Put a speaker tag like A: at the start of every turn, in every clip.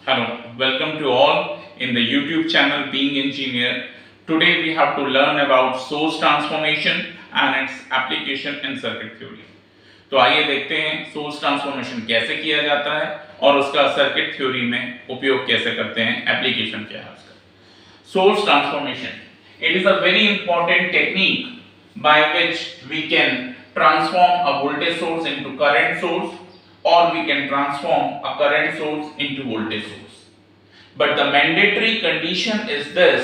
A: Hello, welcome to all in the YouTube channel Being Engineer. Today we have to learn about source transformation and its application in circuit theory. तो आइए देखते हैं source transformation कैसे किया जाता है और उसका सर्किट थ्योरी में उपयोग कैसे करते हैं, एप्लीकेशन क्या है उसका। Source transformation, it is a very important technique by which we can transform a voltage source into current source or we can transform a current source into voltage source. But the mandatory condition is this: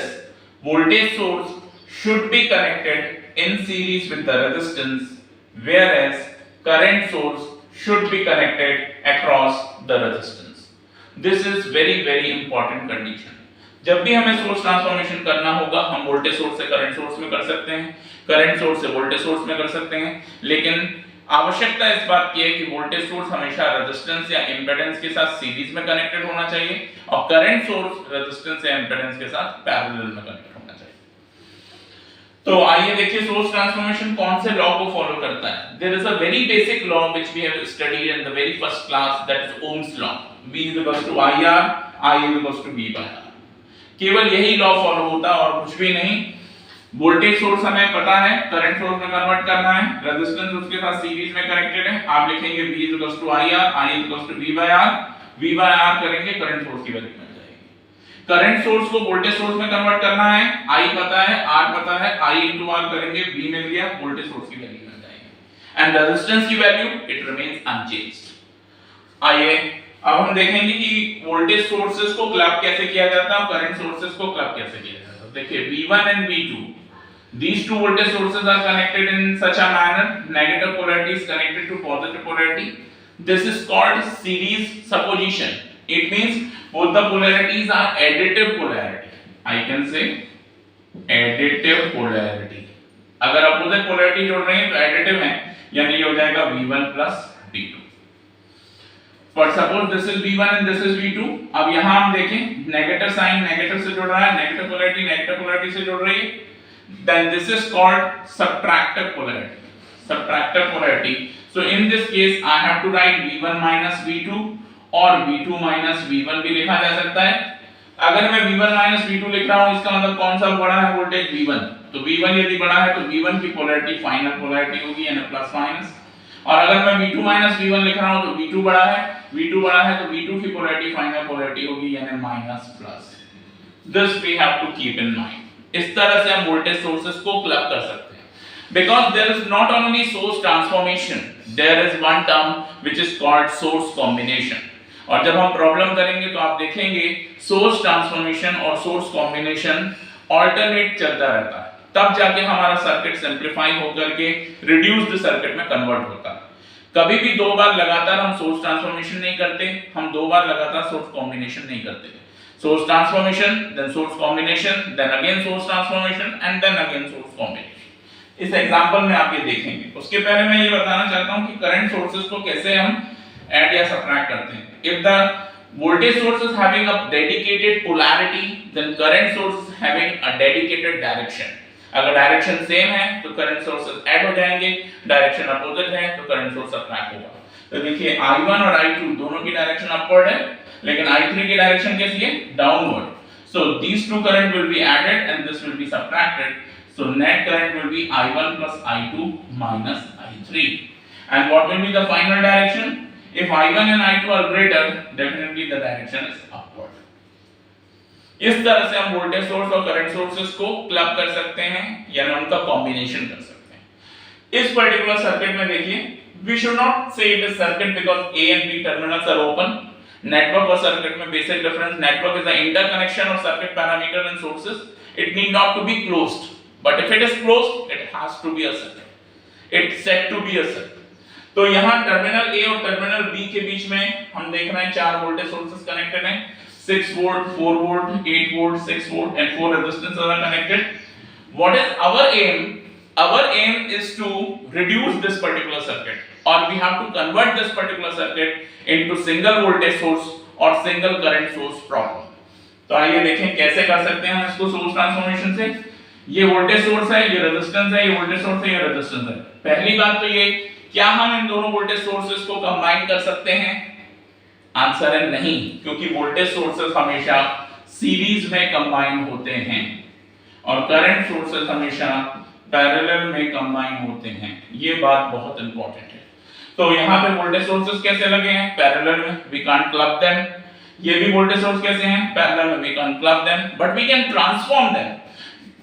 A: voltage source should be connected in series with the resistance, whereas current source should be connected across the resistance. This is very important condition. जब भी हमें source transformation करना होगा, हम voltage source से current source में कर सकते हैं, करंट सोर्स से वोल्टेज सोर्स में कर सकते हैं, लेकिन आवश्यकता इस बात की है कि वोल्टेज सोर्स हमेशा रेजिस्टेंस या इंपेडेंस के साथ सीरीज में कनेक्टेड होना चाहिए और करंट सोर्स रेजिस्टेंस या इंपेडेंस के साथ पैरेलल में कनेक्ट होना चाहिए। तो आइए देखिए सोर्स ट्रांसफॉर्मेशन कौन से लॉ को फॉलो करता है। There is a very basic law which we have studied in the very first class, that is Ohm's law. V = IR, I = V by R। केवल यही लॉ फॉलो होता है और कुछ भी नहीं। वोल्टेज सोर्स हमें पता है करंट सोर्स में कन्वर्ट करना है, रेजिस्टेंस उसके साथ सीरीज में कनेक्टेड है। आप लिखेंगे V = IR, I = V by R। V by R करेंगे, करंट सोर्स की वैल्यू मिल जाएगी। करंट सोर्स को वोल्टेज सोर्स में कन्वर्ट करना है, I पता है, R पता है, I * R करेंगे, V मिल गया, वोल्टेज सोर्स की वैल्यू मिल जाएगी। एंड रेजिस्टेंस की वैल्यू इट रिमेंस अनचेंज्ड। आइए अब हम देखेंगे कि वोल्टेज सोर्सेस को क्लब कैसे किया जाता है और करंट सोर्सेस को क्लब कैसे किया जाता है। देखिए V1 and V2, these two voltage sources are connected in such a manner, negative polarity is connected to positive polarity. This is called series superposition. It means both the polarities are additive polarity. I can say additive polarity. अगर opposite polarity जोड़ रहे हैं तो additive है, यानी ये हो जाएगा V1 plus V2। But suppose this is V1 and this is V2। अब यहाँ हम देखें नेगेटिव साइन नेगेटिव से जुड़ रहा है, नेगेटिव पोलैरिटी से जुड़ रही है, then this is called subtractive polarity। So in this case I have to write V1 minus V2 और V2 minus V1 भी लिखा जा सकता है। अगर मैं V1 minus V2 लिख रहा हूँ, इसका मतलब कौन सा बड़ा है वोल्टेज V1, तो V1 यदि बड़ा है तो V1 की पोलैरिटी फाइनल पोलैरिटी होगी यानी प्लस माइनस। और अगर मैं V2 minus V1 लिख रहा हूं तो V2 बड़ा है तो V2 की पोलैरिटी फाइनल पोलैरिटी होगी यानी minus plus. This we have to keep in mind. इस तरह से हम वोल्टेज सोर्सेस को क्लब कर सकते हैं। Because there is not only source transformation, there is one term which is called source combination. और जब हम प्रॉब्लम करेंगे तो आप देखेंगे सोर्स ट्रांसफॉर्मेशन और सोर्स कॉम्बिनेशन ऑल्टरनेट चलता रहता है, तब जाके हमारा सर्किट सिंपलीफाई होकर के रिड्यूस्ड सर्किट में कन्वर्ट होता है। कभी भी दो बार लगातार हम सोर्स ट्रांसफॉर्मेशन नहीं करते, हम दो बार लगातार सोर्स कॉम्बिनेशन नहीं करते। Source transformation, then source combination, then again source transformation and then again source combination. इस एग्जांपल में आप ये देखेंगे। उसके पहले मैं ये बताना चाहता हूं कि करंट सोर्सेज को कैसे हम ऐड या सबट्रैक्ट करते हैं। If the voltage source is having a dedicated polarity, then current source is having a dedicated direction। अगर डायरेक्शन सेम है तो करंट सोर्सेस ऐड हो जाएंगे, डायरेक्शन अपोजिट है तो करंट सोर्स सबट्रैक्ट होगा। तो देखिए I1 और I2 दोनों की डायरेक्शन अपवर्ड है, लेकिन I3 की डायरेक्शन कैसी है, downward. So these two current will be added and this will be subtracted, so net current will be I1 plus I2 minus I3। and what will be the final direction? If I1 and I2 are greater, definitely the direction is upward। इस तरह से हम voltage source और current sources को club कर सकते हैं, यानी उनका कॉम्बिनेशन कर सकते हैं। इस पर्टिकुलर सर्किट में देखिए, we should not say it is circuit because A and B terminals are open. Network और सर्किट में basic difference, network is the interconnection of circuit parameter and sources. It need not to be closed, but if it is closed it has to be a circuit, it's said to be a circuit. तो यहां terminal A और terminal B के बीच में हम देख रहे हैं चार वोल्टेज सोर्सेस कनेक्टेड हैं। 6 volt, 4 volt, 8 volt, 6 volt and 4 resistors are connected। What is our aim? Our aim is to reduce this particular circuit or we have to convert this particular circuit into single voltage source or single current source problem। तो आइए देखें कैसे कर सकते हैं हम इसको source transformation से। ये वोल्टेज सोर्स है, ये रेजिस्टेंस है, ये वोल्टेज सोर्स है, ये रेजिस्टेंस है। पहली बात तो ये, क्या हम इन दोनों वोल्टेज सोर्सेस को कंबाइन कर सकते हैं? आंसर है नहीं, क्योंकि वोल्टेज सोर्सेस हमेशा सीरीज में कंबाइन होते हैं और करंट सोर्सेस हमेशा पैरेलल में कंबाइन होते हैं। ये बात बहुत इंपॉर्टेंट है। तो यहाँ पे वोल्टेज सोर्सेस कैसे लगे हैं? पैरेलल में, वी कांट क्लब देम। ये भी वोल्टेज सोर्स कैसे हैं? पैरेलल में, we can't club them, but we can transform them.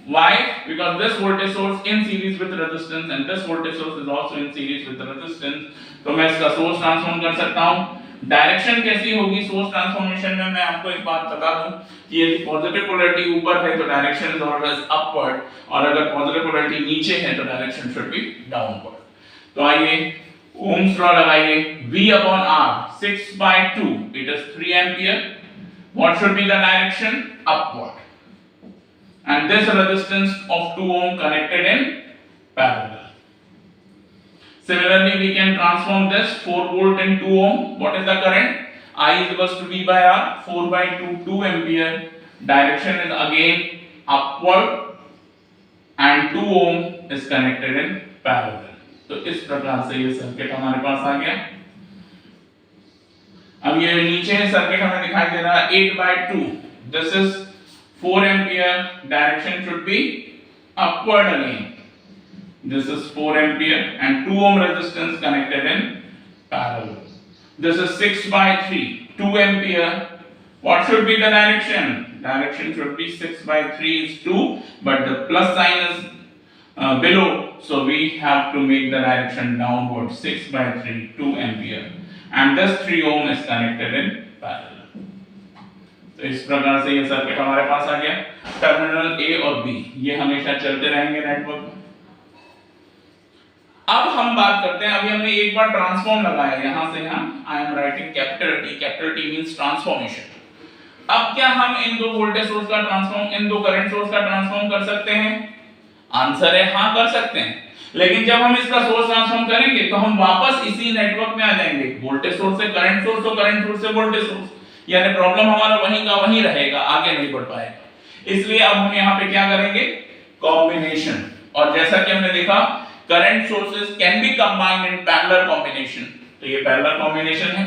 A: Why? Because this voltage source in series with resistance and this voltage source is also in series with resistance. तो मैं इसका source transform कर सकता हूँ। Direction कैसी होगी source transformation में? मैं आपको एक बात बता दूं कि यदि पॉजिटिव पोलैरिटी ऊपर है तो डायरेक्शन इज ऑलवेज अपवर्ड, और अगर पॉजिटिव पोलैरिटी नीचे है तो डायरेक्शन शुड बी डाउनवर्ड। तो आइए ओम्स लॉ लगाइए। V upon R 6/2, it is 3 ampere. What should be the direction? Upward. And this resistance of 2 ohm connected in parallel. Similarly, we can transform this 4 volt and 2 ohm. What is the current? I is equals to V by R, 4/2, 2 ampere. Direction is again upward and 2 ohm is connected in parallel. तो इस प्रकार से ये circuit हमारे पास आ गया। अब ये नीचे सर्किट हमें दिखाई दे रहा है 8/2. This is 4 ampere. Direction should be upward again. This is 4 ampere and 2 ohm resistance connected in parallel. This is 6/3, 2 ampere. What should be the direction? Direction should be 6/3 is 2, but the plus sign is below, so we have to make the direction downward. 6/3, 2 ampere, and this 3 ohm is connected in parallel. तो इस प्रकार से ये circuit हमारे पास आ गया। Terminal A और B ये हमेशा चलते रहेंगे नेटवर्क में। अब हम बात करते हैं, अभी हमने एक बार ट्रांसफॉर्म लगाया यहां से यहां, I am writing capital T means transformation. अब क्या हम इन दो वोल्टेज सोर्स का ट्रांसफॉर्म, इन दो करंट सोर्स का ट्रांसफॉर्म कर सकते हैं? आंसर है हां, कर सकते हैं। लेकिन जब हम इसका सोर्स ट्रांसफॉर्म करेंगे तो हम वापस इसी नेटवर्क में आ जाएंगे, वोल्टेज सोर्स से करंट सोर्स और करंट सोर्स से वोल्टेज सोर्स, यानी प्रॉब्लम हमारा वहीं का वहीं रहेगा, आगे नहीं बढ़ पाएगा। इसलिए अब हम यहाँ पे क्या करेंगे? कॉम्बिनेशन। और जैसा कि हमने देखा current sources can be combined in parallel combination, तो ये पैरेलल कॉम्बिनेशन है।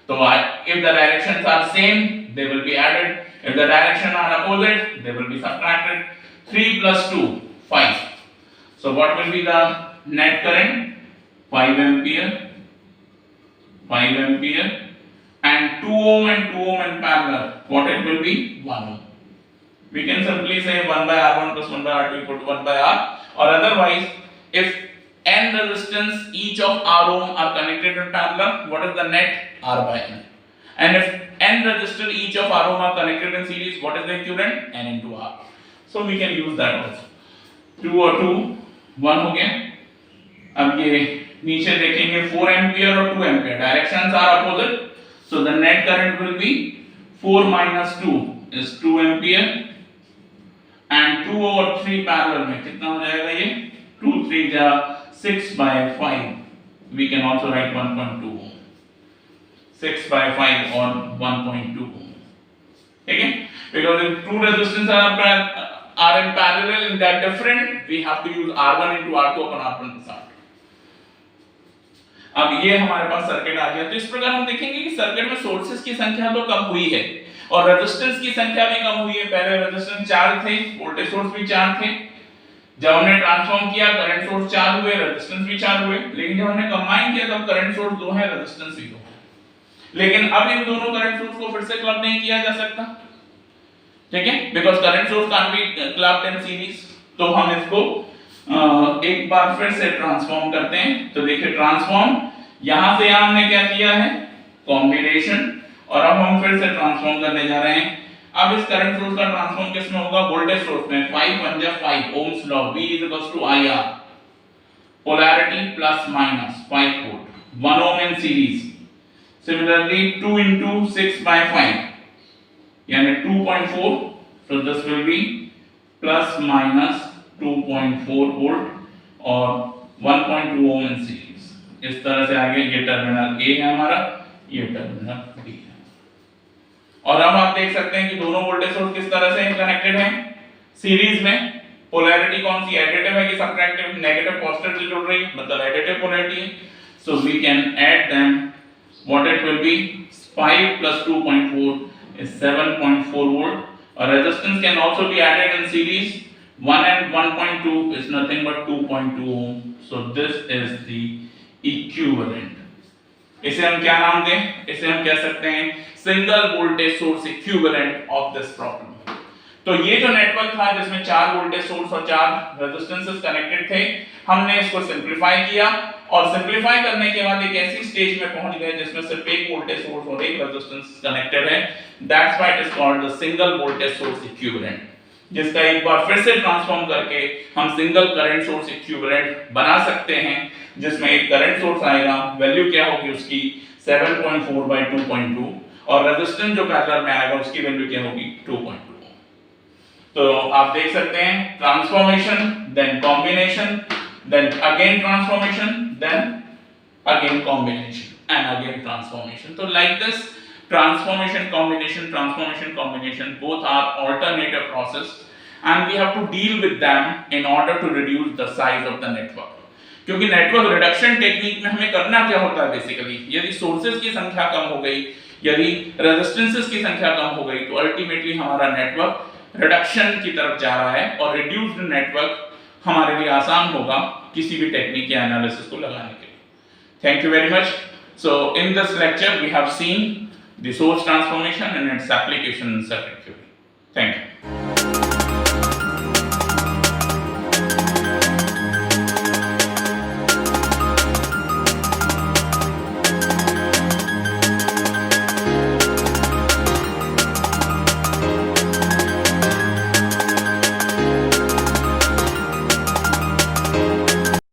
A: तो if the directions are same they will be added, if the direction are opposite they will be subtracted. 3 + 2 5. So what will be the net current? 5 ampere, 5 ampere, and 2 ohm and 2 ohm in parallel. What it will be? 1 ohm. We can simply say 1/R1 plus 1/R2 equal to 1/R. Or otherwise, if n resistance each of R ohm are connected in parallel, what is the net? R/n. And if n resistor each of R ohm are connected in series, what is the equivalent? N into R. So we can use that also. 2 और 2 1 हो गया। अब ये नीचे देखेंगे 4 ampere और 2 ampere, directions are opposite, so the net current will be 4 minus 2 is 2 ampere, and 2 और 3 parallel में कितना हो जाएगा? ये 2 3 जा 6/5. we can also write 1.2 ohm, 6/5 or 1.2 ohm. ठीक है, because if two resistance are in parallel and they are different, we have to use R1 into R2 upon R1 plus R2. अब ये हमारे पास सर्किट आ गया। तो इस प्रकार हम देखेंगे कि सर्किट में सोर्सेस की संख्या तो कम हुई है और रेजिस्टेंस की संख्या भी कम हुई है। पहले रेजिस्टेंस 4 थे, वोल्टेज सोर्स भी 4 थे। जब हमने ट्रांसफॉर्म किया करंट सोर्स 4 हुए, रेजिस्टेंस भी 4 हुए। लेकिन जब हमने कंबाइन किया तब करंट सोर्स 2 है, रेजिस्टेंस भी 2 है। लेकिन अब इन दोनों करंट सोर्स को फिर से क्लब नहीं किया जा सकता, ठीक है, because current source can be clubbed in series. तो हम इसको एक बार फिर से ट्रांसफॉर्म करते हैं। तो देखिए ट्रांसफॉर्म, यहां से यहां हमने क्या किया है? कॉम्बिनेशन। और अब हम फिर से ट्रांसफॉर्म करने जा रहे हैं। अब इस करंट सोर्स का ट्रांसफॉर्म किस में होगा? वोल्टेज सोर्स में। 5 1 जा 5, ohms law, V = IR, polarity plus minus 5 volt, 1 ohm in series. Similarly 2 into 6/5 यानी 2.4, so this will be plus minus 2.4 volt और 1.2 ohm in series। इस तरह से आगे ये टर्मिनल A है हमारा, ये टर्मिनल B है। और अब आप देख सकते हैं कि दोनों वोल्टेज सोर्स किस तरह से कनेक्टेड हैं सीरीज में। पोलैरिटी कौन सी? एडिटिव है कि सबट्रैक्टिव? नेगेटिव पॉजिटिव से जुड़ रही है, मतलब एडिटिव पोलैरिटी है। So we can add them, what it will be? 5 plus 2.4 is 7.4 volt. A resistance can also be added in series. 1 and 1.2 is nothing but 2.2 ohm. So this is the equivalent. इसे हम क्या नाम दें? इसे हम कह सकते हैं single voltage source equivalent of this problem. तो ये जो नेटवर्क था जिसमें 4 वोल्टेज सोर्स और 4 रेजिस्टेंसेस कनेक्टेड थे, हमने इसको सिंपलीफाई किया और सिंपलीफाई करने के बाद एक ऐसी स्टेज में पहुंच गए जिसमें सिर्फ एक वोल्टेज सोर्स और एक रेजिस्टेंस कनेक्टेड है। That's why it is called the single voltage source equivalent, जिसका एक बार फिर से ट्रांसफॉर्म करके हम सिंगल करंट सोर्स इक्विवेलेंट बना सकते हैं, जिसमें एक करंट सोर्स आएगा, वैल्यू क्या होगी उसकी 7.4 by 2.2 और रेजिस्टेंस जो पैरेलल में आएगा उसकी वैल्यू क्या होगी 2.2। तो आप देख सकते हैं transformation, then combination, then again transformation, then again combination and again transformation. तो like this transformation combination both are alternative process and we have to deal with them in order to reduce the size of the network। क्योंकि network reduction technique में हमें करना क्या होता है basically, यदि sources की संख्या कम हो गई, यदि रेजिस्टेंसेस की संख्या कम हो गई, तो अल्टीमेटली हमारा नेटवर्क रिडक्शन की तरफ जा रहा है और रिड्यूस्ड नेटवर्क हमारे लिए आसान होगा किसी भी टेक्निक या एनालिसिस को लगाने के लिए। Thank you very much. So in this lecture we have seen the source transformation and its application in circuit theory. Thank you.